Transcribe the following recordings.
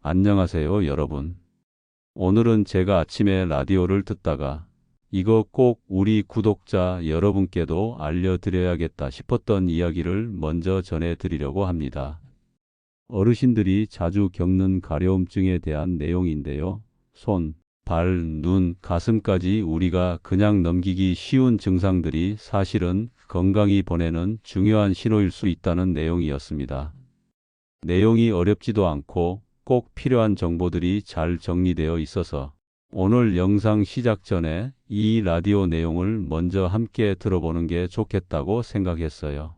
안녕하세요, 여러분. 오늘은 제가 아침에 라디오를 듣다가 이거 꼭 우리 구독자 여러분께도 알려드려야겠다 싶었던 이야기를 먼저 전해드리려고 합니다. 어르신들이 자주 겪는 가려움증에 대한 내용인데요. 손, 발, 눈, 가슴까지 우리가 그냥 넘기기 쉬운 증상들이 사실은 건강이 보내는 중요한 신호일 수 있다는 내용이었습니다. 내용이 어렵지도 않고 꼭 필요한 정보들이 잘 정리되어 있어서 오늘 영상 시작 전에 이 라디오 내용을 먼저 함께 들어보는 게 좋겠다고 생각했어요.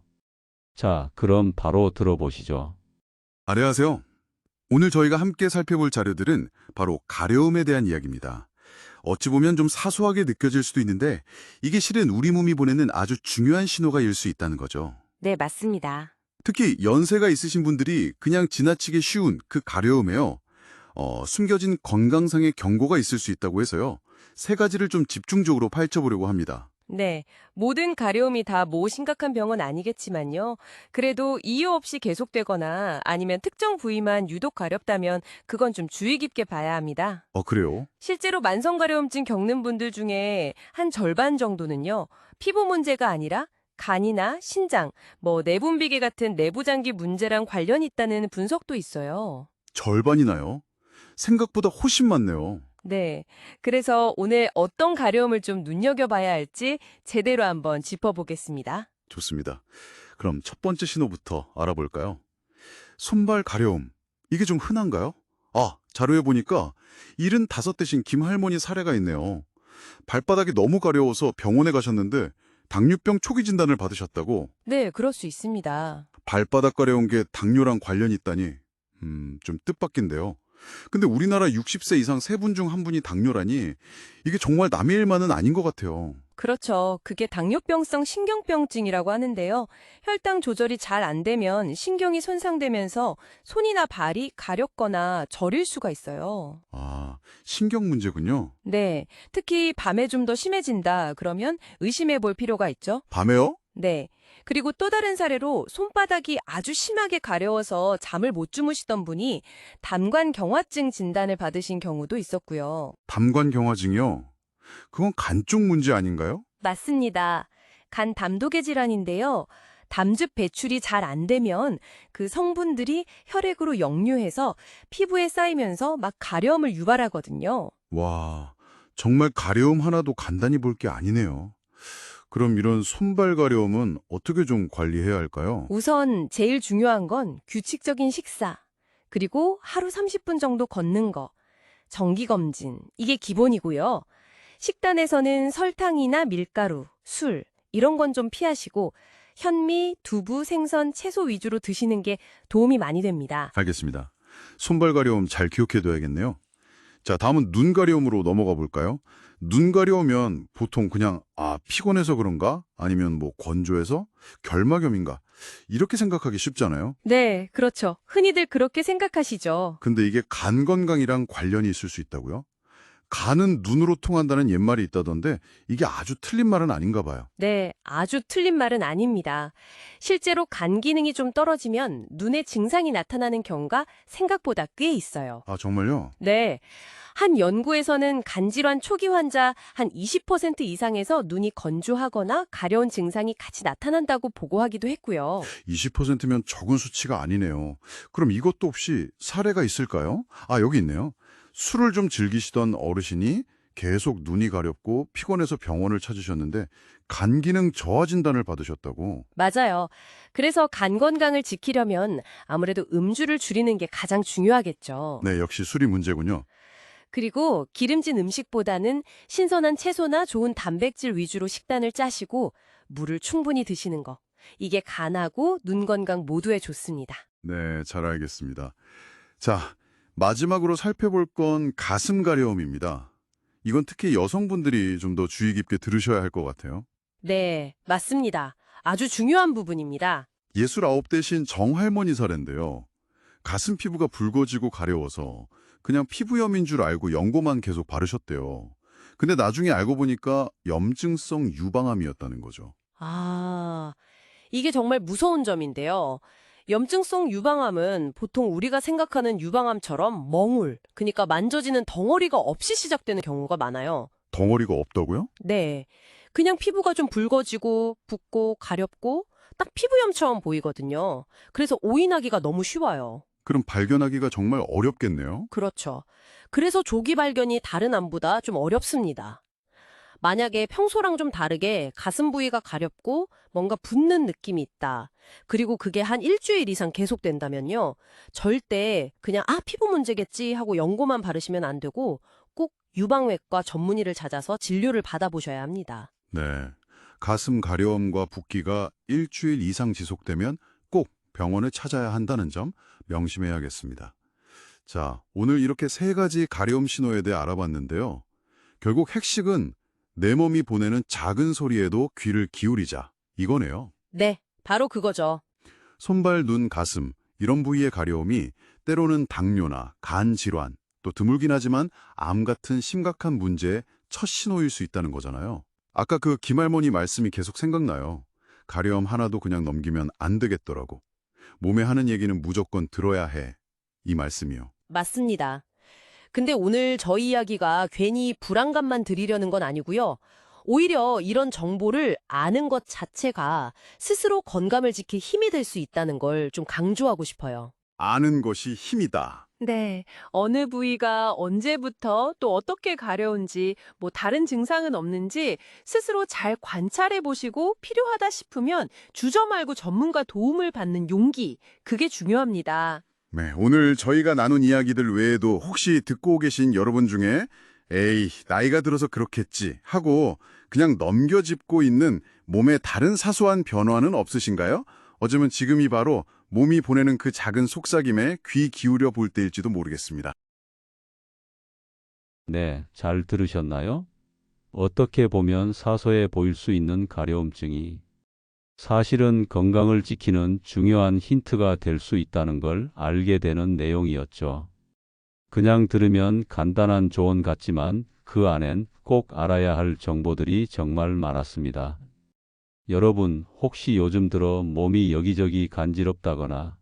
자, 그럼 바로 들어보시죠. 안녕하세요. 오늘 저희가 함께 살펴볼 자료들은 바로 가려움에 대한 이야기입니다. 어찌 보면 좀 사소하게 느껴질 수도 있는데 이게 실은 우리 몸이 보내는 아주 중요한 신호가 일 수 있다는 거죠. 네, 맞습니다. 특히 연세가 있으신 분들이 그냥 지나치기 쉬운 그 가려움에요. 숨겨진 건강상의 경고가 있을 수 있다고 해서요. 세 가지를 좀 집중적으로 파헤쳐보려고 합니다. 네, 모든 가려움이 다 심각한 병은 아니겠지만요. 그래도 이유 없이 계속되거나 아니면 특정 부위만 유독 가렵다면 그건 좀 주의 깊게 봐야 합니다. 그래요? 실제로 만성 가려움증 겪는 분들 중에 한 절반 정도는요, 피부 문제가 아니라 간이나 신장, 내분비계 같은 내부장기 문제랑 관련이 있다는 분석도 있어요. 절반이나요? 생각보다 훨씬 많네요. 네. 그래서 오늘 어떤 가려움을 좀 눈여겨봐야 할지 제대로 한번 짚어보겠습니다. 좋습니다. 그럼 첫 번째 신호부터 알아볼까요? 손발 가려움. 이게 좀 흔한가요? 자료에 보니까 75 되신 김할머니 사례가 있네요. 발바닥이 너무 가려워서 병원에 가셨는데 당뇨병 초기 진단을 받으셨다고. 네, 그럴 수 있습니다. 발바닥 가려운 게 당뇨랑 관련이 있다니. 좀 뜻밖인데요. 근데 우리나라 60세 이상 3분 중 1분이 당뇨라니 이게 정말 남의 일만은 아닌 것 같아요. 그렇죠. 그게 당뇨병성 신경병증이라고 하는데요. 혈당 조절이 잘 안 되면 신경이 손상되면서 손이나 발이 가렵거나 저릴 수가 있어요. 신경 문제군요. 네. 특히 밤에 좀 더 심해진다. 그러면 의심해 볼 필요가 있죠. 밤에요? 네. 그리고 또 다른 사례로 손바닥이 아주 심하게 가려워서 잠을 못 주무시던 분이 담관경화증 진단을 받으신 경우도 있었고요. 담관경화증이요? 그건 간 쪽 문제 아닌가요? 맞습니다. 간 담독의 질환인데요. 담즙 배출이 잘 안 되면 그 성분들이 혈액으로 역류해서 피부에 쌓이면서 막 가려움을 유발하거든요. 와, 정말 가려움 하나도 간단히 볼 게 아니네요. 그럼 이런 손발 가려움은 어떻게 좀 관리해야 할까요? 우선 제일 중요한 건 규칙적인 식사, 그리고 하루 30분 정도 걷는 거, 정기검진, 이게 기본이고요. 식단에서는 설탕이나 밀가루, 술, 이런 건 좀 피하시고 현미, 두부, 생선, 채소 위주로 드시는 게 도움이 많이 됩니다. 알겠습니다. 손발 가려움 잘 기억해둬야겠네요. 자, 다음은 눈 가려움으로 넘어가 볼까요? 눈 가려우면 보통 그냥 피곤해서 그런가? 아니면 건조해서? 결막염인가? 이렇게 생각하기 쉽잖아요. 네, 그렇죠. 흔히들 그렇게 생각하시죠. 근데 이게 간 건강이랑 관련이 있을 수 있다고요? 간은 눈으로 통한다는 옛말이 있다던데 이게 아주 틀린 말은 아닌가 봐요. 네, 아주 틀린 말은 아닙니다. 실제로 간 기능이 좀 떨어지면 눈에 증상이 나타나는 경우가 생각보다 꽤 있어요. 정말요? 네. 한 연구에서는 간질환 초기 환자 한 20% 이상에서 눈이 건조하거나 가려운 증상이 같이 나타난다고 보고하기도 했고요. 20%면 적은 수치가 아니네요. 그럼 이것도 혹시 사례가 있을까요? 여기 있네요. 술을 좀 즐기시던 어르신이 계속 눈이 가렵고 피곤해서 병원을 찾으셨는데 간 기능 저하 진단을 받으셨다고. 맞아요. 그래서 간 건강을 지키려면 아무래도 음주를 줄이는 게 가장 중요하겠죠. 네, 역시 술이 문제군요. 그리고 기름진 음식보다는 신선한 채소나 좋은 단백질 위주로 식단을 짜시고 물을 충분히 드시는 거. 이게 간하고 눈 건강 모두에 좋습니다. 네, 잘 알겠습니다. 자, 마지막으로 살펴볼 건 가슴 가려움입니다. 이건 특히 여성분들이 좀 더 주의 깊게 들으셔야 할 것 같아요. 네, 맞습니다. 아주 중요한 부분입니다. 69 대신 정할머니 사례인데요. 가슴 피부가 붉어지고 가려워서 그냥 피부염인 줄 알고 연고만 계속 바르셨대요. 근데 나중에 알고 보니까 염증성 유방암이었다는 거죠. 이게 정말 무서운 점인데요. 염증성 유방암은 보통 우리가 생각하는 유방암처럼 멍울, 그러니까 만져지는 덩어리가 없이 시작되는 경우가 많아요. 덩어리가 없다고요? 네. 그냥 피부가 좀 붉어지고 붓고 가렵고 딱 피부염처럼 보이거든요. 그래서 오인하기가 너무 쉬워요. 그럼 발견하기가 정말 어렵겠네요. 그렇죠. 그래서 조기 발견이 다른 암보다 좀 어렵습니다. 만약에 평소랑 좀 다르게 가슴 부위가 가렵고 뭔가 붓는 느낌이 있다. 그리고 그게 한 일주일 이상 계속된다면요. 절대 그냥 피부 문제겠지 하고 연고만 바르시면 안 되고 꼭 유방외과 전문의를 찾아서 진료를 받아보셔야 합니다. 네. 가슴 가려움과 붓기가 일주일 이상 지속되면 꼭 병원을 찾아야 한다는 점 명심해야겠습니다. 자, 오늘 이렇게 3가지 가려움 신호에 대해 알아봤는데요. 결국 핵심은 내 몸이 보내는 작은 소리에도 귀를 기울이자, 이거네요. 네, 바로 그거죠. 손발, 눈, 가슴 이런 부위의 가려움이 때로는 당뇨나 간 질환, 또 드물긴 하지만 암 같은 심각한 문제의 첫 신호일 수 있다는 거잖아요. 아까 그 김할머니 말씀이 계속 생각나요. 가려움 하나도 그냥 넘기면 안 되겠더라고. 몸에 하는 얘기는 무조건 들어야 해. 이 말씀이요. 맞습니다. 근데 오늘 저희 이야기가 괜히 불안감만 드리려는 건 아니고요. 오히려 이런 정보를 아는 것 자체가 스스로 건강을 지킬 힘이 될 수 있다는 걸 좀 강조하고 싶어요. 아는 것이 힘이다. 네, 어느 부위가 언제부터 또 어떻게 가려운지, 다른 증상은 없는지 스스로 잘 관찰해 보시고 필요하다 싶으면 주저 말고 전문가 도움을 받는 용기, 그게 중요합니다. 네, 오늘 저희가 나눈 이야기들 외에도 혹시 듣고 계신 여러분 중에 에이, 나이가 들어서 그렇겠지 하고 그냥 넘겨짚고 있는 몸의 다른 사소한 변화는 없으신가요? 어쩌면 지금이 바로 몸이 보내는 그 작은 속삭임에 귀 기울여 볼 때일지도 모르겠습니다. 네, 잘 들으셨나요? 어떻게 보면 사소해 보일 수 있는 가려움증이 사실은 건강을 지키는 중요한 힌트가 될 수 있다는 걸 알게 되는 내용이었죠. 그냥 들으면 간단한 조언 같지만 그 안엔 꼭 알아야 할 정보들이 정말 많았습니다. 여러분, 혹시 요즘 들어 몸이 여기저기 간지럽다거나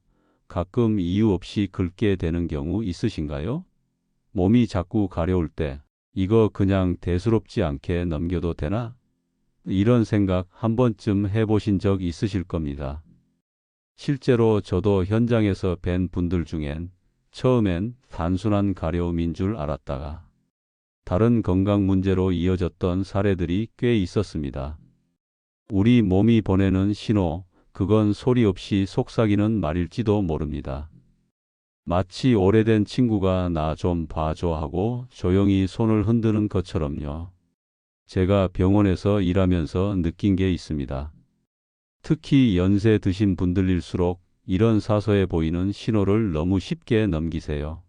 가끔 이유 없이 긁게 되는 경우 있으신가요? 몸이 자꾸 가려울 때 이거 그냥 대수롭지 않게 넘겨도 되나? 이런 생각 한 번쯤 해보신 적 있으실 겁니다. 실제로 저도 현장에서 뵌 분들 중엔 처음엔 단순한 가려움인 줄 알았다가 다른 건강 문제로 이어졌던 사례들이 꽤 있었습니다. 우리 몸이 보내는 신호, 그건 소리 없이 속삭이는 말일지도 모릅니다. 마치 오래된 친구가 나 좀 봐줘 하고 조용히 손을 흔드는 것처럼요. 제가 병원에서 일하면서 느낀 게 있습니다. 특히 연세 드신 분들일수록 이런 사소해 보이는 신호를 너무 쉽게 넘기세요.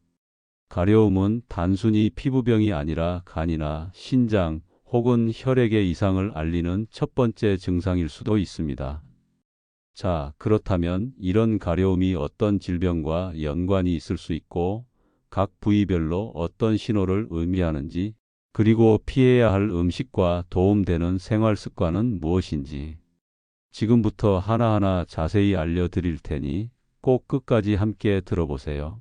가려움은 단순히 피부병이 아니라 간이나 신장 혹은 혈액의 이상을 알리는 첫 번째 증상일 수도 있습니다. 자, 그렇다면 이런 가려움이 어떤 질병과 연관이 있을 수 있고 각 부위별로 어떤 신호를 의미하는지, 그리고 피해야 할 음식과 도움되는 생활 습관은 무엇인지 지금부터 하나하나 자세히 알려드릴 테니 꼭 끝까지 함께 들어보세요.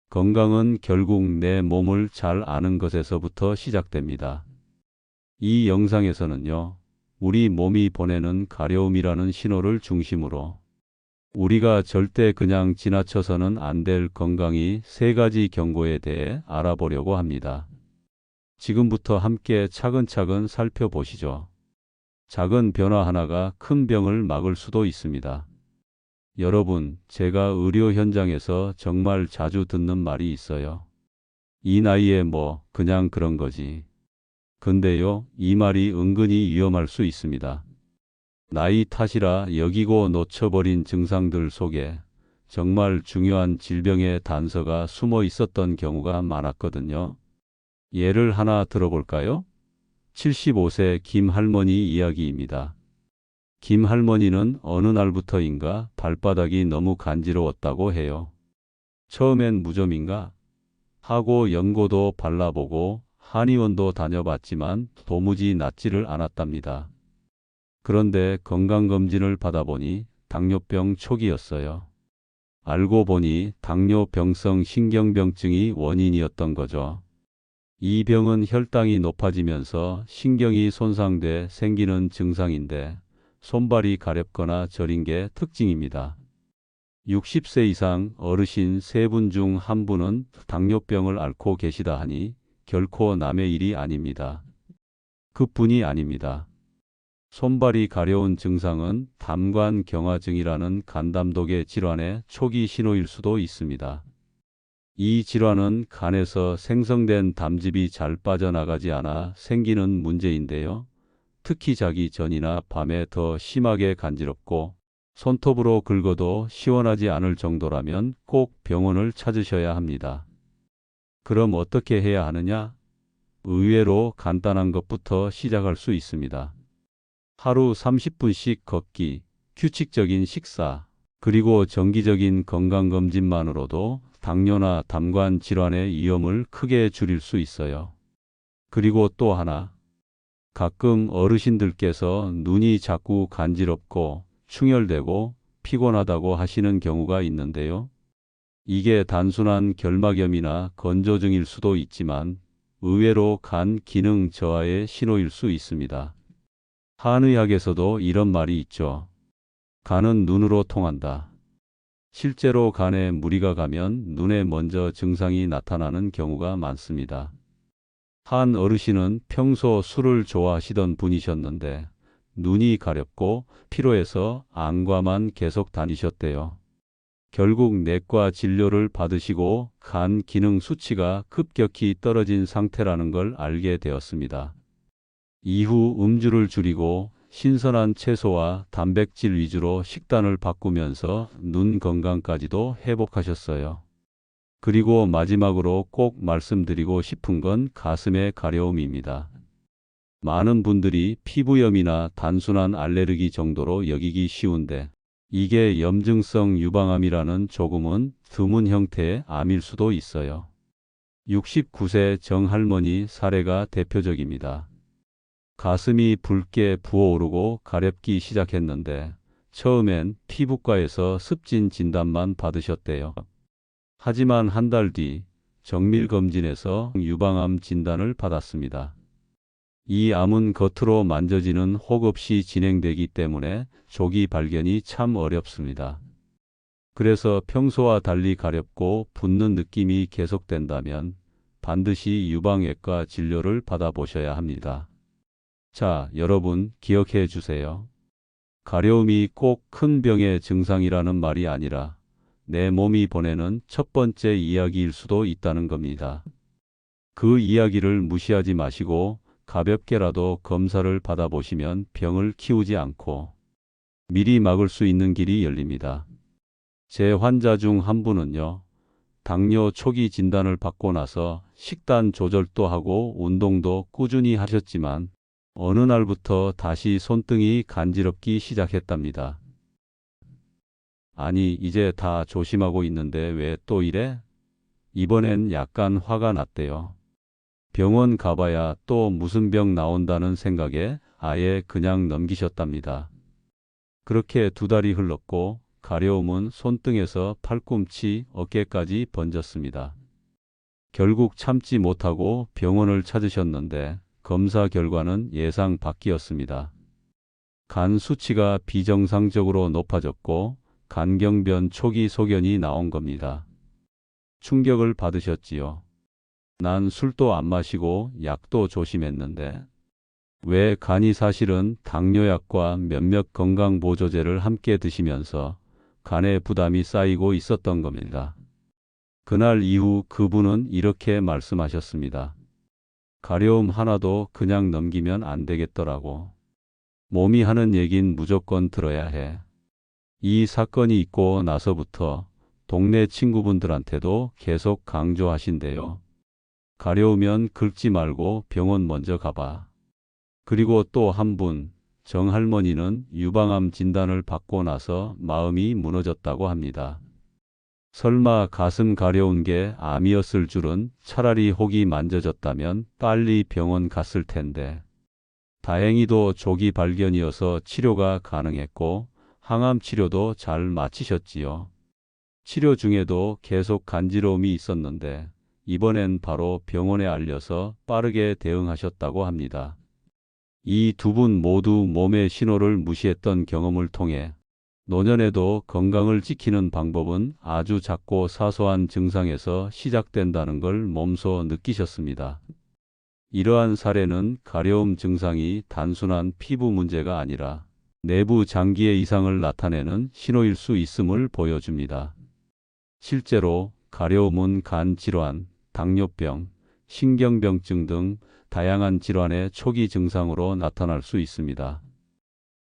건강은 결국 내 몸을 잘 아는 것에서부터 시작됩니다. 이 영상에서는요, 우리 몸이 보내는 가려움이라는 신호를 중심으로 우리가 절대 그냥 지나쳐서는 안 될 건강이 3가지 경고에 대해 알아보려고 합니다. 지금부터 함께 차근차근 살펴보시죠. 작은 변화 하나가 큰 병을 막을 수도 있습니다. 여러분, 제가 의료 현장에서 정말 자주 듣는 말이 있어요. 이 나이에 뭐 그냥 그런 거지. 근데요, 이 말이 은근히 위험할 수 있습니다. 나이 탓이라 여기고 놓쳐버린 증상들 속에 정말 중요한 질병의 단서가 숨어 있었던 경우가 많았거든요. 예를 하나 들어볼까요? 75세 김 할머니 이야기입니다. 김 할머니는 어느 날부터인가 발바닥이 너무 간지러웠다고 해요. 처음엔 무좀인가 하고 연고도 발라보고 한의원도 다녀봤지만 도무지 낫지를 않았답니다. 그런데 건강검진을 받아보니 당뇨병 초기였어요. 알고 보니 당뇨병성 신경병증이 원인이었던 거죠. 이 병은 혈당이 높아지면서 신경이 손상돼 생기는 증상인데 손발이 가렵거나 저린 게 특징입니다. 60세 이상 어르신 3분 중 1분은 당뇨병을 앓고 계시다 하니 결코 남의 일이 아닙니다. 그뿐이 아닙니다. 손발이 가려운 증상은 담관경화증이라는 간담독의 질환의 초기 신호일 수도 있습니다. 이 질환은 간에서 생성된 담즙이 잘 빠져나가지 않아 생기는 문제인데요. 특히 자기 전이나 밤에 더 심하게 간지럽고 손톱으로 긁어도 시원하지 않을 정도라면 꼭 병원을 찾으셔야 합니다. 그럼 어떻게 해야 하느냐? 의외로 간단한 것부터 시작할 수 있습니다. 하루 30분씩 걷기, 규칙적인 식사, 그리고 정기적인 건강검진만으로도 당뇨나 담관 질환의 위험을 크게 줄일 수 있어요. 그리고 또 하나, 가끔 어르신들께서 눈이 자꾸 간지럽고 충혈되고 피곤하다고 하시는 경우가 있는데요. 이게 단순한 결막염이나 건조증일 수도 있지만 의외로 간 기능 저하의 신호일 수 있습니다. 한의학에서도 이런 말이 있죠. 간은 눈으로 통한다. 실제로 간에 무리가 가면 눈에 먼저 증상이 나타나는 경우가 많습니다. 한 어르신은 평소 술을 좋아하시던 분이셨는데 눈이 가렵고 피로해서 안과만 계속 다니셨대요. 결국 내과 진료를 받으시고 간 기능 수치가 급격히 떨어진 상태라는 걸 알게 되었습니다. 이후 음주를 줄이고 신선한 채소와 단백질 위주로 식단을 바꾸면서 눈 건강까지도 회복하셨어요. 그리고 마지막으로 꼭 말씀드리고 싶은 건 가슴의 가려움입니다. 많은 분들이 피부염이나 단순한 알레르기 정도로 여기기 쉬운데 이게 염증성 유방암이라는 조금은 드문 형태의 암일 수도 있어요. 69세 정할머니 사례가 대표적입니다. 가슴이 붉게 부어오르고 가렵기 시작했는데 처음엔 피부과에서 습진 진단만 받으셨대요. 하지만 한 달 뒤 정밀검진에서 유방암 진단을 받았습니다. 이 암은 겉으로 만져지는 혹 없이 진행되기 때문에 조기 발견이 참 어렵습니다. 그래서 평소와 달리 가렵고 붓는 느낌이 계속된다면 반드시 유방외과 진료를 받아보셔야 합니다. 자, 여러분 기억해 주세요. 가려움이 꼭 큰 병의 증상이라는 말이 아니라 내 몸이 보내는 첫 번째 이야기일 수도 있다는 겁니다. 그 이야기를 무시하지 마시고 가볍게라도 검사를 받아보시면 병을 키우지 않고 미리 막을 수 있는 길이 열립니다. 제 환자 중 한 분은요, 당뇨 초기 진단을 받고 나서 식단 조절도 하고 운동도 꾸준히 하셨지만 어느 날부터 다시 손등이 간지럽기 시작했답니다. 아니, 이제 다 조심하고 있는데 왜 또 이래? 이번엔 약간 화가 났대요. 병원 가봐야 또 무슨 병 나온다는 생각에 아예 그냥 넘기셨답니다. 그렇게 2달이 흘렀고 가려움은 손등에서 팔꿈치, 어깨까지 번졌습니다. 결국 참지 못하고 병원을 찾으셨는데 검사 결과는 예상 밖이었습니다. 간 수치가 비정상적으로 높아졌고 간경변 초기 소견이 나온 겁니다. 충격을 받으셨지요. 난 술도 안 마시고 약도 조심했는데 왜 간이 사실은 당뇨약과 몇몇 건강보조제를 함께 드시면서 간에 부담이 쌓이고 있었던 겁니다. 그날 이후 그분은 이렇게 말씀하셨습니다. 가려움 하나도 그냥 넘기면 안 되겠더라고. 몸이 하는 얘긴 무조건 들어야 해. 이 사건이 있고 나서부터 동네 친구분들한테도 계속 강조하신대요. 가려우면 긁지 말고 병원 먼저 가봐. 그리고 또 한 분, 정할머니는 유방암 진단을 받고 나서 마음이 무너졌다고 합니다. 설마 가슴 가려운 게 암이었을 줄은 차라리 혹이 만져졌다면 빨리 병원 갔을 텐데. 다행히도 조기 발견이어서 치료가 가능했고 항암 치료도 잘 마치셨지요. 치료 중에도 계속 간지러움이 있었는데 이번엔 바로 병원에 알려서 빠르게 대응하셨다고 합니다. 이 두 분 모두 몸의 신호를 무시했던 경험을 통해 노년에도 건강을 지키는 방법은 아주 작고 사소한 증상에서 시작된다는 걸 몸소 느끼셨습니다. 이러한 사례는 가려움 증상이 단순한 피부 문제가 아니라 내부 장기의 이상을 나타내는 신호일 수 있음을 보여줍니다. 실제로 가려움은 간 질환, 당뇨병, 신경병증 등 다양한 질환의 초기 증상으로 나타날 수 있습니다.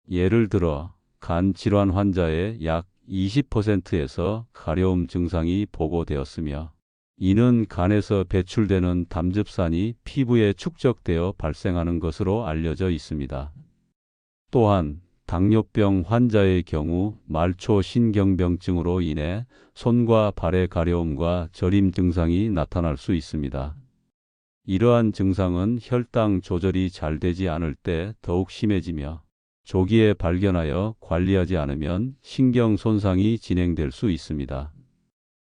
예를 들어 간 질환 환자의 약 20%에서 가려움 증상이 보고되었으며 이는 간에서 배출되는 담즙산이 피부에 축적되어 발생하는 것으로 알려져 있습니다. 또한 당뇨병 환자의 경우 말초 신경병증으로 인해 손과 발의 가려움과 저림 증상이 나타날 수 있습니다. 이러한 증상은 혈당 조절이 잘 되지 않을 때 더욱 심해지며 조기에 발견하여 관리하지 않으면 신경 손상이 진행될 수 있습니다.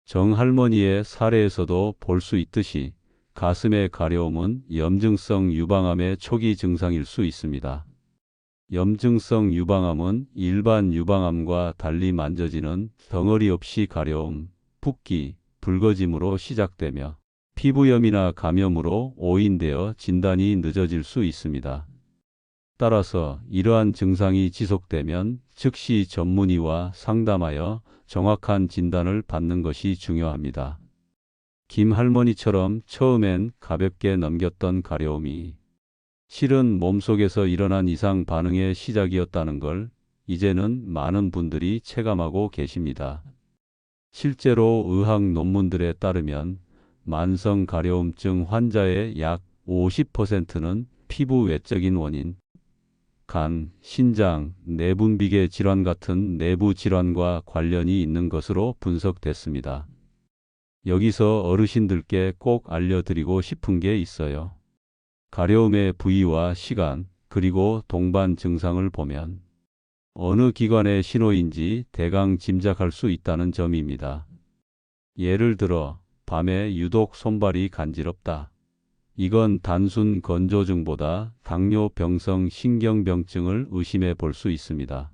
정할머니의 사례에서도 볼 수 있듯이 가슴의 가려움은 염증성 유방암의 초기 증상일 수 있습니다. 염증성 유방암은 일반 유방암과 달리 만져지는 덩어리 없이 가려움, 붓기, 붉어짐으로 시작되며 피부염이나 감염으로 오인되어 진단이 늦어질 수 있습니다. 따라서 이러한 증상이 지속되면 즉시 전문의와 상담하여 정확한 진단을 받는 것이 중요합니다. 김 할머니처럼 처음엔 가볍게 넘겼던 가려움이 실은 몸속에서 일어난 이상 반응의 시작이었다는 걸 이제는 많은 분들이 체감하고 계십니다. 실제로 의학 논문들에 따르면 만성 가려움증 환자의 약 50%는 피부 외적인 원인, 간, 신장, 내분비계 질환 같은 내부 질환과 관련이 있는 것으로 분석됐습니다. 여기서 어르신들께 꼭 알려드리고 싶은 게 있어요. 가려움의 부위와 시간, 그리고 동반 증상을 보면 어느 기관의 신호인지 대강 짐작할 수 있다는 점입니다. 예를 들어 밤에 유독 손발이 간지럽다. 이건 단순 건조증보다 당뇨병성 신경병증을 의심해 볼 수 있습니다.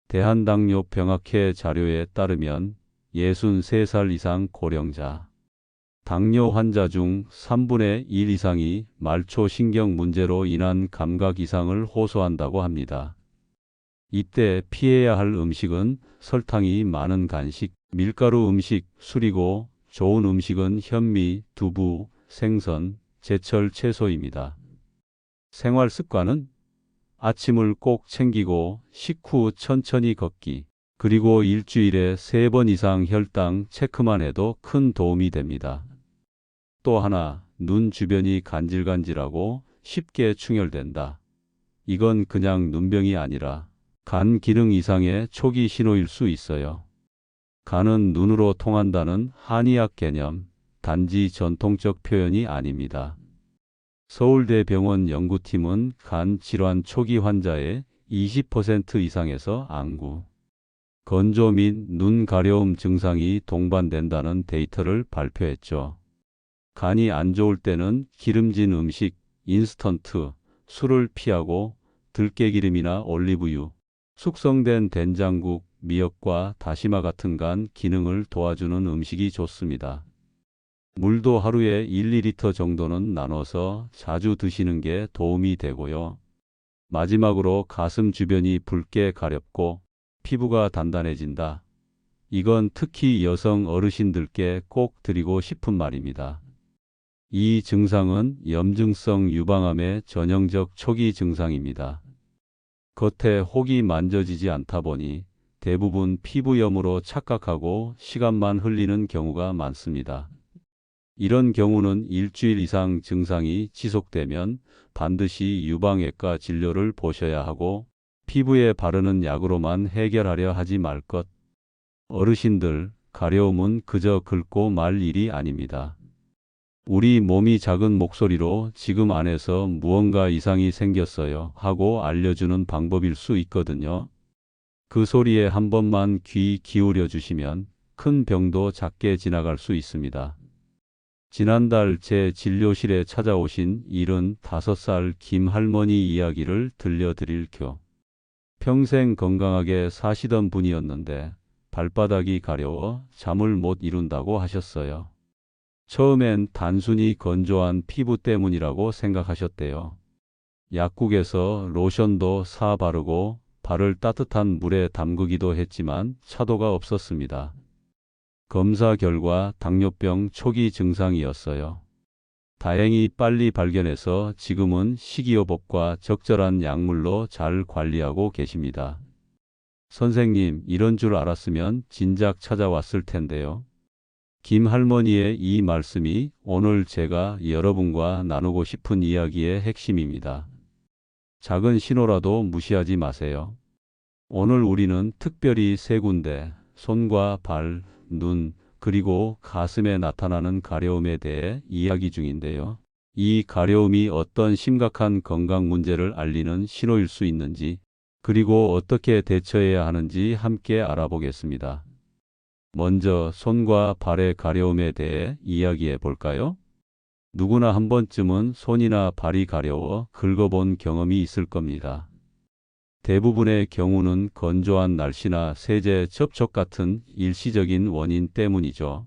대한당뇨병학회 자료에 따르면 63살 이상 고령자, 당뇨 환자 중 3분의 1 이상이 말초신경 문제로 인한 감각 이상을 호소한다고 합니다. 이때 피해야 할 음식은 설탕이 많은 간식, 밀가루 음식, 술이고 좋은 음식은 현미, 두부, 생선, 제철 채소입니다. 생활 습관은 아침을 꼭 챙기고 식후 천천히 걷기, 그리고 일주일에 3번 이상 혈당 체크만 해도 큰 도움이 됩니다. 또 하나, 눈 주변이 간질간질하고 쉽게 충혈된다. 이건 그냥 눈병이 아니라 간 기능 이상의 초기 신호일 수 있어요. 간은 눈으로 통한다는 한의학 개념, 단지 전통적 표현이 아닙니다. 서울대병원 연구팀은 간 질환 초기 환자의 20% 이상에서 안구, 건조 및 눈 가려움 증상이 동반된다는 데이터를 발표했죠. 간이 안 좋을 때는 기름진 음식, 인스턴트, 술을 피하고 들깨기름이나 올리브유, 숙성된 된장국, 미역과 다시마 같은 간 기능을 도와주는 음식이 좋습니다. 물도 하루에 1~2리터 정도는 나눠서 자주 드시는 게 도움이 되고요. 마지막으로 가슴 주변이 붉게 가렵고 피부가 단단해진다. 이건 특히 여성 어르신들께 꼭 드리고 싶은 말입니다. 이 증상은 염증성 유방암의 전형적 초기 증상입니다. 겉에 혹이 만져지지 않다 보니 대부분 피부염으로 착각하고 시간만 흘리는 경우가 많습니다. 이런 경우는 일주일 이상 증상이 지속되면 반드시 유방외과 진료를 보셔야 하고 피부에 바르는 약으로만 해결하려 하지 말 것. 어르신들, 가려움은 그저 긁고 말 일이 아닙니다. 우리 몸이 작은 목소리로 지금 안에서 무언가 이상이 생겼어요 하고 알려주는 방법일 수 있거든요. 그 소리에 한 번만 귀 기울여 주시면 큰 병도 작게 지나갈 수 있습니다. 지난달 제 진료실에 찾아오신 75살 김 할머니 이야기를 들려드릴게요. 평생 건강하게 사시던 분이었는데 발바닥이 가려워 잠을 못 이룬다고 하셨어요. 처음엔 단순히 건조한 피부 때문이라고 생각하셨대요. 약국에서 로션도 사 바르고 발을 따뜻한 물에 담그기도 했지만 차도가 없었습니다. 검사 결과 당뇨병 초기 증상이었어요. 다행히 빨리 발견해서 지금은 식이요법과 적절한 약물로 잘 관리하고 계십니다. 선생님, 이런 줄 알았으면 진작 찾아왔을 텐데요. 김 할머니의 이 말씀이 오늘 제가 여러분과 나누고 싶은 이야기의 핵심입니다. 작은 신호라도 무시하지 마세요. 오늘 우리는 특별히 세 군데, 손과 발, 눈, 그리고 가슴에 나타나는 가려움에 대해 이야기 중인데요. 이 가려움이 어떤 심각한 건강 문제를 알리는 신호일 수 있는지, 그리고 어떻게 대처해야 하는지 함께 알아보겠습니다. 먼저 손과 발의 가려움에 대해 이야기해 볼까요? 누구나 한 번쯤은 손이나 발이 가려워 긁어본 경험이 있을 겁니다. 대부분의 경우는 건조한 날씨나 세제 접촉 같은 일시적인 원인 때문이죠.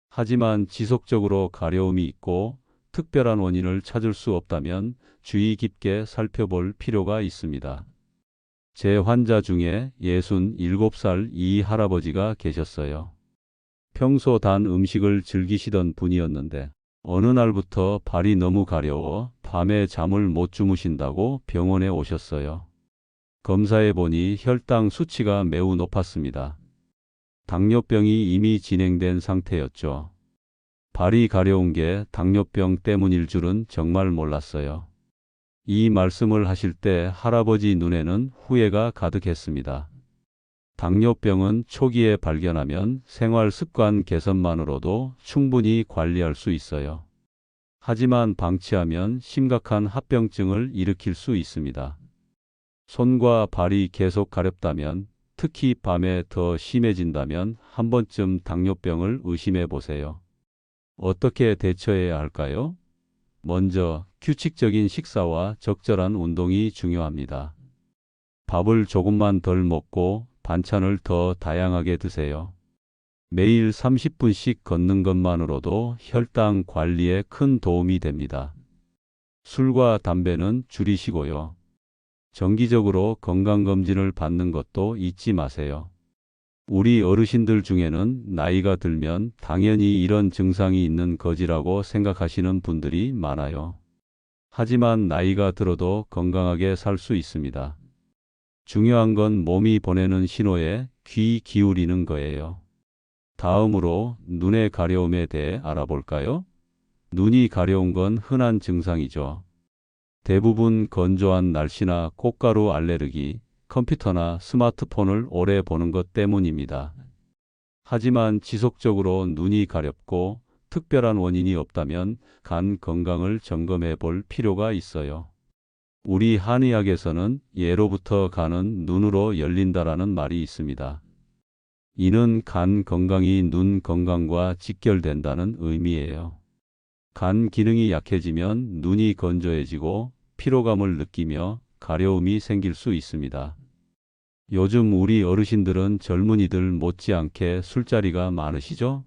하지만 지속적으로 가려움이 있고 특별한 원인을 찾을 수 없다면 주의 깊게 살펴볼 필요가 있습니다. 제 환자 중에 67살 이 할아버지가 계셨어요. 평소 단 음식을 즐기시던 분이었는데 어느 날부터 발이 너무 가려워 밤에 잠을 못 주무신다고 병원에 오셨어요. 검사해 보니 혈당 수치가 매우 높았습니다. 당뇨병이 이미 진행된 상태였죠. 발이 가려운 게 당뇨병 때문일 줄은 정말 몰랐어요. 이 말씀을 하실 때 할아버지 눈에는 후회가 가득했습니다. 당뇨병은 초기에 발견하면 생활 습관 개선만으로도 충분히 관리할 수 있어요. 하지만 방치하면 심각한 합병증을 일으킬 수 있습니다. 손과 발이 계속 가렵다면, 특히 밤에 더 심해진다면 한 번쯤 당뇨병을 의심해 보세요. 어떻게 대처해야 할까요? 먼저 규칙적인 식사와 적절한 운동이 중요합니다. 밥을 조금만 덜 먹고 반찬을 더 다양하게 드세요. 매일 30분씩 걷는 것만으로도 혈당 관리에 큰 도움이 됩니다. 술과 담배는 줄이시고요. 정기적으로 건강검진을 받는 것도 잊지 마세요. 우리 어르신들 중에는 나이가 들면 당연히 이런 증상이 있는 거지라고 생각하시는 분들이 많아요. 하지만 나이가 들어도 건강하게 살 수 있습니다. 중요한 건 몸이 보내는 신호에 귀 기울이는 거예요. 다음으로 눈의 가려움에 대해 알아볼까요? 눈이 가려운 건 흔한 증상이죠. 대부분 건조한 날씨나 꽃가루 알레르기, 컴퓨터나 스마트폰을 오래 보는 것 때문입니다. 하지만 지속적으로 눈이 가렵고 특별한 원인이 없다면 간 건강을 점검해 볼 필요가 있어요. 우리 한의학에서는 예로부터 간은 눈으로 열린다라는 말이 있습니다. 이는 간 건강이 눈 건강과 직결된다는 의미예요. 간 기능이 약해지면 눈이 건조해지고 피로감을 느끼며 가려움이 생길 수 있습니다. 요즘 우리 어르신들은 젊은이들 못지않게 술자리가 많으시죠?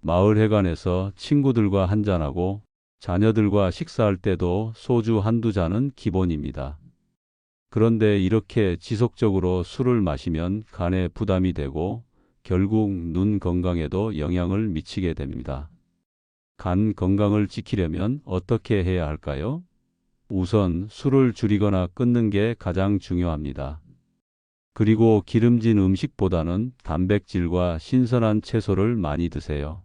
마을 회관에서 친구들과 한잔하고 자녀들과 식사할 때도 소주 한두 잔은 기본입니다. 그런데 이렇게 지속적으로 술을 마시면 간에 부담이 되고 결국 눈 건강에도 영향을 미치게 됩니다. 간 건강을 지키려면 어떻게 해야 할까요? 우선 술을 줄이거나 끊는 게 가장 중요합니다. 그리고 기름진 음식보다는 단백질과 신선한 채소를 많이 드세요.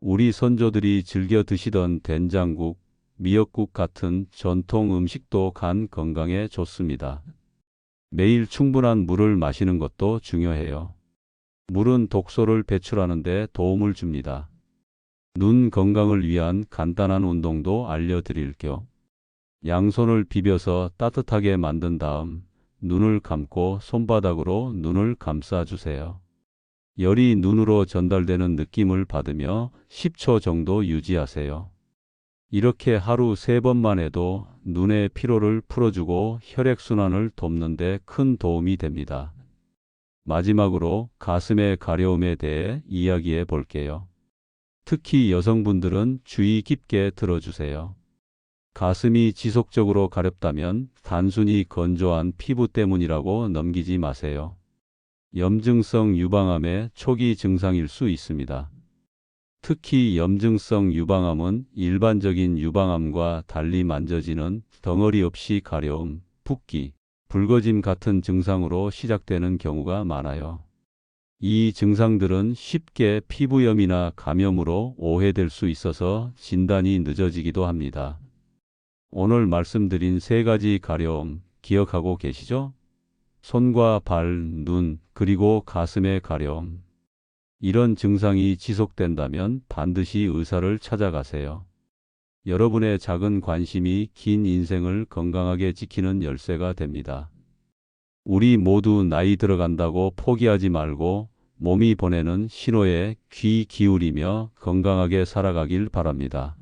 우리 선조들이 즐겨 드시던 된장국, 미역국 같은 전통 음식도 간 건강에 좋습니다. 매일 충분한 물을 마시는 것도 중요해요. 물은 독소를 배출하는 데 도움을 줍니다. 눈 건강을 위한 간단한 운동도 알려드릴게요. 양손을 비벼서 따뜻하게 만든 다음 눈을 감고 손바닥으로 눈을 감싸주세요. 열이 눈으로 전달되는 느낌을 받으며 10초 정도 유지하세요. 이렇게 하루 3번만 해도 눈의 피로를 풀어주고 혈액순환을 돕는 데 큰 도움이 됩니다. 마지막으로 가슴의 가려움에 대해 이야기해 볼게요. 특히 여성분들은 주의 깊게 들어주세요. 가슴이 지속적으로 가렵다면 단순히 건조한 피부 때문이라고 넘기지 마세요. 염증성 유방암의 초기 증상일 수 있습니다. 특히 염증성 유방암은 일반적인 유방암과 달리 만져지는 덩어리 없이 가려움, 붓기, 붉어짐 같은 증상으로 시작되는 경우가 많아요. 이 증상들은 쉽게 피부염이나 감염으로 오해될 수 있어서 진단이 늦어지기도 합니다. 오늘 말씀드린 3가지 가려움 기억하고 계시죠? 손과 발, 눈, 그리고 가슴의 가려움. 이런 증상이 지속된다면 반드시 의사를 찾아가세요. 여러분의 작은 관심이 긴 인생을 건강하게 지키는 열쇠가 됩니다. 우리 모두 나이 들어간다고 포기하지 말고 몸이 보내는 신호에 귀 기울이며 건강하게 살아가길 바랍니다.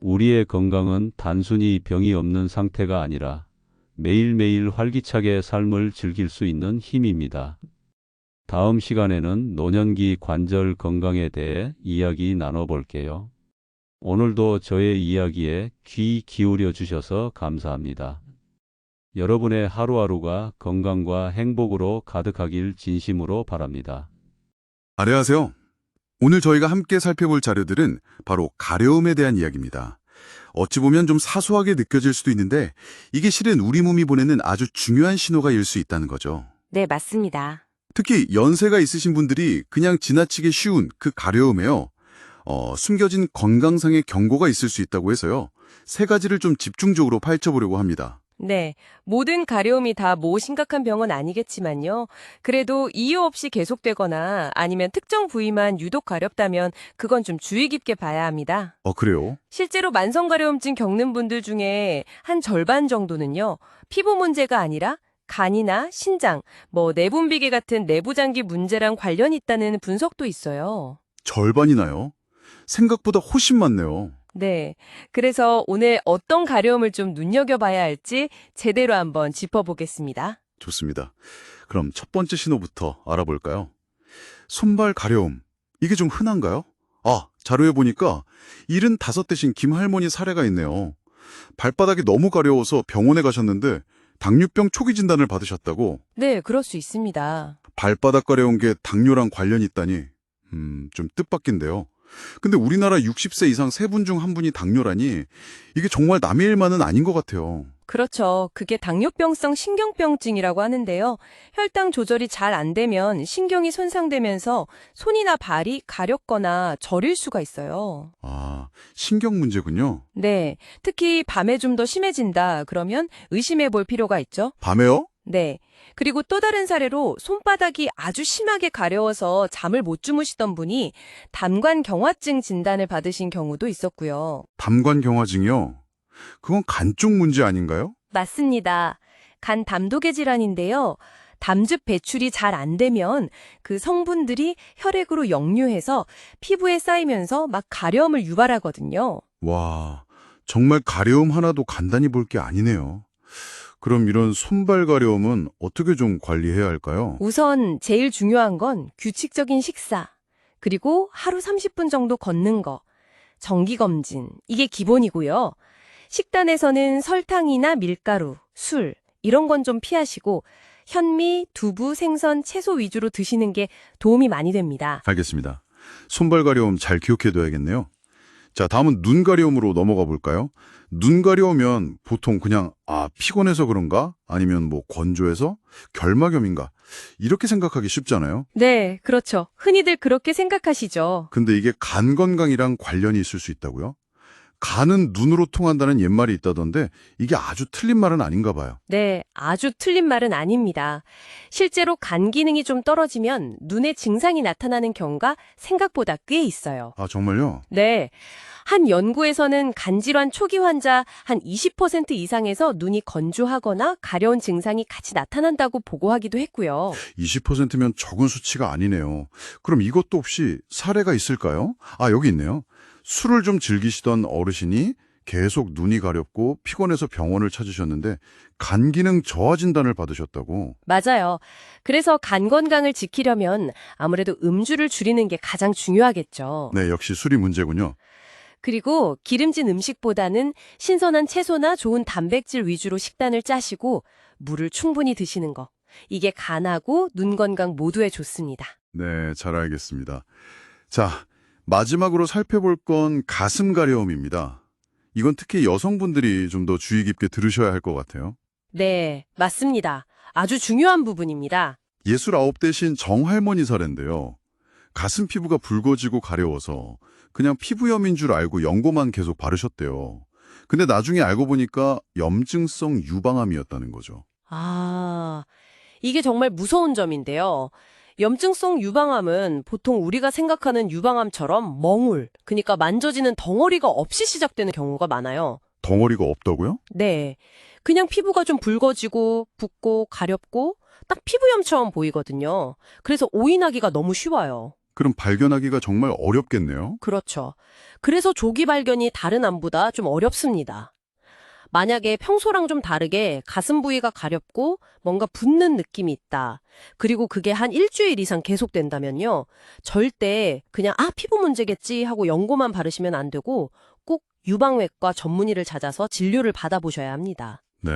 우리의 건강은 단순히 병이 없는 상태가 아니라 매일매일 활기차게 삶을 즐길 수 있는 힘입니다. 다음 시간에는 노년기 관절 건강에 대해 이야기 나눠볼게요. 오늘도 저의 이야기에 귀 기울여 주셔서 감사합니다. 여러분의 하루하루가 건강과 행복으로 가득하길 진심으로 바랍니다. 안녕하세요. 오늘 저희가 함께 살펴볼 자료들은 바로 가려움에 대한 이야기입니다. 어찌 보면 좀 사소하게 느껴질 수도 있는데 이게 실은 우리 몸이 보내는 아주 중요한 신호가 일 수 있다는 거죠. 네, 맞습니다. 특히 연세가 있으신 분들이 그냥 지나치게 쉬운 그 가려움에요. 숨겨진 건강상의 경고가 있을 수 있다고 해서요. 3가지를 좀 집중적으로 파헤쳐보려고 합니다. 네, 모든 가려움이 다 심각한 병은 아니겠지만요. 그래도 이유 없이 계속되거나 아니면 특정 부위만 유독 가렵다면 그건 좀 주의 깊게 봐야 합니다. 그래요? 실제로 만성가려움증 겪는 분들 중에 한 절반 정도는요, 피부 문제가 아니라 간이나 신장, 내분비계 같은 내부장기 문제랑 관련이 있다는 분석도 있어요. 절반이나요? 생각보다 훨씬 많네요. 네. 그래서 오늘 어떤 가려움을 좀 눈여겨봐야 할지 제대로 한번 짚어보겠습니다. 좋습니다. 그럼 첫 번째 신호부터 알아볼까요? 손발 가려움. 이게 좀 흔한가요? 자료에 보니까 75대신 김할머니 사례가 있네요. 발바닥이 너무 가려워서 병원에 가셨는데 당뇨병 초기 진단을 받으셨다고? 네, 그럴 수 있습니다. 발바닥 가려운 게 당뇨랑 관련이 있다니 좀 뜻밖인데요. 근데 우리나라 60세 이상 3분 중 1분이 당뇨라니 이게 정말 남의 일만은 아닌 것 같아요. 그렇죠. 그게 당뇨병성 신경병증이라고 하는데요. 혈당 조절이 잘 안 되면 신경이 손상되면서 손이나 발이 가렵거나 저릴 수가 있어요. 신경 문제군요. 네, 특히 밤에 좀 더 심해진다 그러면 의심해 볼 필요가 있죠. 밤에요? 네. 그리고 또 다른 사례로 손바닥이 아주 심하게 가려워서 잠을 못 주무시던 분이 담관경화증 진단을 받으신 경우도 있었고요. 담관경화증이요? 그건 간 쪽 문제 아닌가요? 맞습니다. 간 담독의 질환인데요. 담즙 배출이 잘 안 되면 그 성분들이 혈액으로 역류해서 피부에 쌓이면서 막 가려움을 유발하거든요. 와, 정말 가려움 하나도 간단히 볼 게 아니네요. 그럼 이런 손발 가려움은 어떻게 좀 관리해야 할까요? 우선 제일 중요한 건 규칙적인 식사, 그리고 하루 30분 정도 걷는 거, 정기검진, 이게 기본이고요. 식단에서는 설탕이나 밀가루, 술, 이런 건 좀 피하시고 현미, 두부, 생선, 채소 위주로 드시는 게 도움이 많이 됩니다. 알겠습니다. 손발 가려움 잘 기억해둬야겠네요. 자, 다음은 눈 가려움으로 넘어가 볼까요? 눈 가려우면 보통 그냥 피곤해서 그런가? 아니면 건조해서? 결막염인가? 이렇게 생각하기 쉽잖아요. 네, 그렇죠. 흔히들 그렇게 생각하시죠. 근데 이게 간 건강이랑 관련이 있을 수 있다고요? 간은 눈으로 통한다는 옛말이 있다던데 이게 아주 틀린 말은 아닌가 봐요. 네, 아주 틀린 말은 아닙니다. 실제로 간 기능이 좀 떨어지면 눈에 증상이 나타나는 경우가 생각보다 꽤 있어요. 아, 정말요? 네. 한 연구에서는 간질환 초기 환자 한 20% 이상에서 눈이 건조하거나 가려운 증상이 같이 나타난다고 보고하기도 했고요. 20%면 적은 수치가 아니네요. 그럼 이것도 혹시 사례가 있을까요? 아, 여기 있네요. 술을 좀 즐기시던 어르신이 계속 눈이 가렵고 피곤해서 병원을 찾으셨는데 간 기능 저하 진단을 받으셨다고. 맞아요. 그래서 간 건강을 지키려면 아무래도 음주를 줄이는 게 가장 중요하겠죠. 네, 역시 술이 문제군요. 그리고 기름진 음식보다는 신선한 채소나 좋은 단백질 위주로 식단을 짜시고 물을 충분히 드시는 거. 이게 간하고 눈 건강 모두에 좋습니다. 네, 잘 알겠습니다. 자, 마지막으로 살펴볼 건 가슴 가려움입니다. 이건 특히 여성분들이 좀 더 주의 깊게 들으셔야 할 것 같아요. 네, 맞습니다. 아주 중요한 부분입니다. 69 대신 정할머니 사례인데요. 가슴 피부가 붉어지고 가려워서 그냥 피부염인 줄 알고 연고만 계속 바르셨대요. 근데 나중에 알고 보니까 염증성 유방암이었다는 거죠. 아, 이게 정말 무서운 점인데요. 염증성 유방암은 보통 우리가 생각하는 유방암처럼 멍울, 그러니까 만져지는 덩어리가 없이 시작되는 경우가 많아요. 덩어리가 없다고요? 네. 그냥 피부가 좀 붉어지고 붓고 가렵고 딱 피부염처럼 보이거든요. 그래서 오인하기가 너무 쉬워요. 그럼 발견하기가 정말 어렵겠네요. 그렇죠. 그래서 조기 발견이 다른 암보다 좀 어렵습니다. 만약에 평소랑 좀 다르게 가슴 부위가 가렵고 뭔가 붓는 느낌이 있다. 그리고 그게 한 일주일 이상 계속된다면요. 절대 그냥 피부 문제겠지 하고 연고만 바르시면 안 되고 꼭 유방외과 전문의를 찾아서 진료를 받아보셔야 합니다. 네.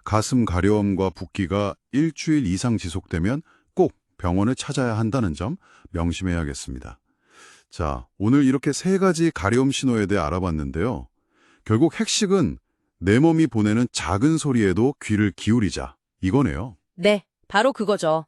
가슴 가려움과 붓기가 일주일 이상 지속되면 꼭 병원을 찾아야 한다는 점 명심해야겠습니다. 자, 오늘 이렇게 3가지 가려움 신호에 대해 알아봤는데요. 결국 핵심은 내 몸이 보내는 작은 소리에도 귀를 기울이자, 이거네요. 네, 바로 그거죠.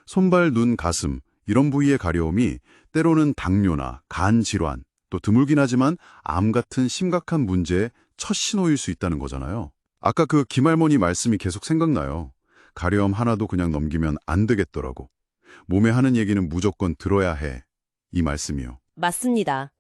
손발, 눈, 가슴 이런 부위의 가려움이 때로는 당뇨나 간 질환, 또 드물긴 하지만 암 같은 심각한 문제의 첫 신호일 수 있다는 거잖아요. 아까 그 김할머니 말씀이 계속 생각나요. 가려움 하나도 그냥 넘기면 안 되겠더라고. 몸에 하는 얘기는 무조건 들어야 해. 이 말씀이요. 맞습니다.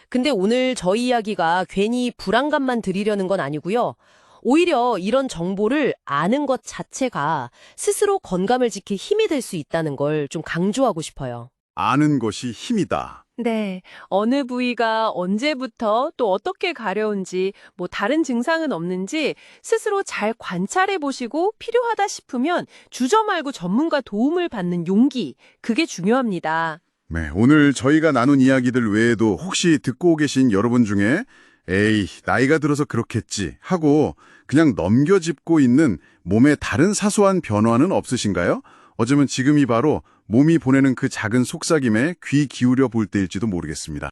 근데 오늘 저희 이야기가 괜히 불안감만 드리려는 건 아니고요. 오히려 이런 정보를 아는 것 자체가 스스로 건강을 지킬 힘이 될 수 있다는 걸 좀 강조하고 싶어요. 아는 것이 힘이다. 네. 어느 부위가 언제부터 또 어떻게 가려운지, 뭐 다른 증상은 없는지 스스로 잘 관찰해 보시고 필요하다 싶으면 주저 말고 전문가 도움을 받는 용기, 그게 중요합니다. 네, 오늘 저희가 나눈 이야기들 외에도 혹시 듣고 계신 여러분 중에 에이, 나이가 들어서 그렇겠지 하고 그냥 넘겨짚고 있는 몸의 다른 사소한 변화는 없으신가요? 어쩌면 지금이 바로 몸이 보내는 그 작은 속삭임에 귀 기울여 볼 때일지도 모르겠습니다.